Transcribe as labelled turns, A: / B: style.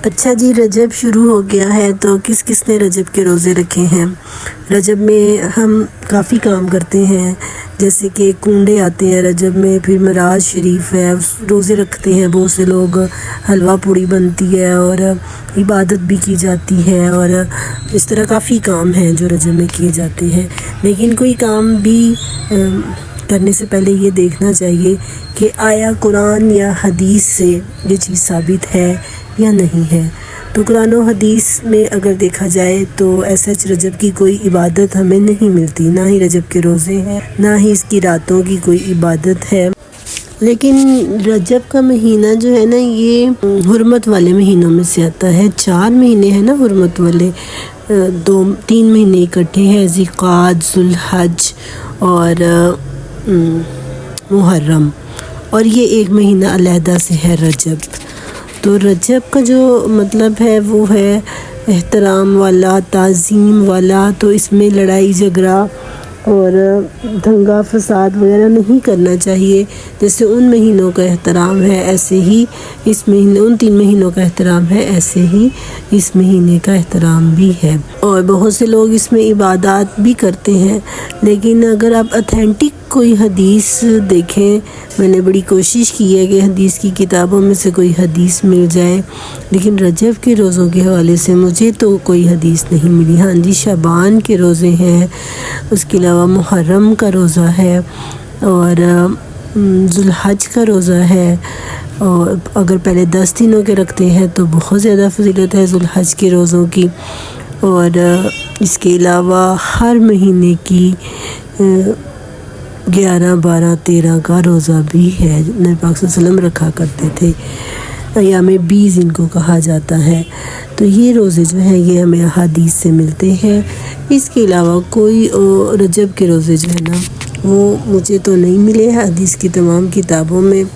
A: اچھا جی، رجب شروع ہو گیا ہے تو کس کس نے رجب کے روزے رکھے ہیں؟ رجب میں ہم کافی کام کرتے ہیں، جیسے کہ کنڈے آتے ہیں رجب میں، پھر معراج شریف ہے، روزے رکھتے ہیں بہت سے لوگ، حلوہ پوڑی بنتی ہے اور عبادت بھی کی جاتی ہے، اور اس طرح کافی کام ہیں جو رجب میں کیے جاتے ہیں۔ لیکن کوئی کام بھی کرنے سے پہلے یہ دیکھنا چاہیے کہ آیا قرآن یا حدیث سے یہ چیز ثابت ہے یا نہیں ہے۔ تو قرآن و حدیث میں اگر دیکھا جائے تو ایسا رجب کی کوئی عبادت ہمیں نہیں ملتی، نہ ہی رجب کے روزے ہیں، نہ ہی اس کی راتوں کی کوئی عبادت ہے۔ لیکن رجب کا مہینہ جو ہے نا، یہ حرمت والے مہینوں میں سے آتا ہے۔ 4 مہینے ہیں نا حرمت والے، 3 مہینے اکٹھے ہیں، ذوالقعدہ، ذوالحج اور محرم، اور یہ ایک مہینہ علیحدہ سے ہے رجب۔ تو رجب کا جو مطلب ہے وہ ہے احترام والا، تعظیم والا، تو اس میں لڑائی جھگڑا اور دنگا فساد وغیرہ نہیں کرنا چاہیے۔ جیسے ان مہینوں کا احترام ہے ایسے ہی اس مہینے، ان 3 مہینوں کا احترام ہے ایسے ہی اس مہینے کا احترام بھی ہے۔ اور بہت سے لوگ اس میں عبادات بھی کرتے ہیں، لیکن اگر آپ اتھینٹک کوئی حدیث دیکھیں، میں نے بڑی کوشش کی ہے کہ حدیث کی کتابوں میں سے کوئی حدیث مل جائے، لیکن رجب کے روزوں کے حوالے سے مجھے تو کوئی حدیث نہیں ملی۔ ہاں جی، شعبان کے روزے ہیں، اس کے علاوہ محرم کا روزہ ہے اور ذوالحج کا روزہ ہے، اور اگر پہلے 10 دنوں کے رکھتے ہیں تو بہت زیادہ فضیلت ہے ذوالحج کے روزوں کی، اور اس کے علاوہ ہر مہینے کی 11، 12، 13 کا روزہ بھی ہے، نبی پاک صلی اللہ علیہ وسلم رکھا کرتے تھے۔ ایام بیز ان کو کہا جاتا ہے۔ تو یہ روزے جو ہیں یہ ہمیں احادیث سے ملتے ہیں۔ اس کے علاوہ کوئی رجب کے روزے جو ہے نا وہ مجھے تو نہیں ملے حدیث کی تمام کتابوں میں۔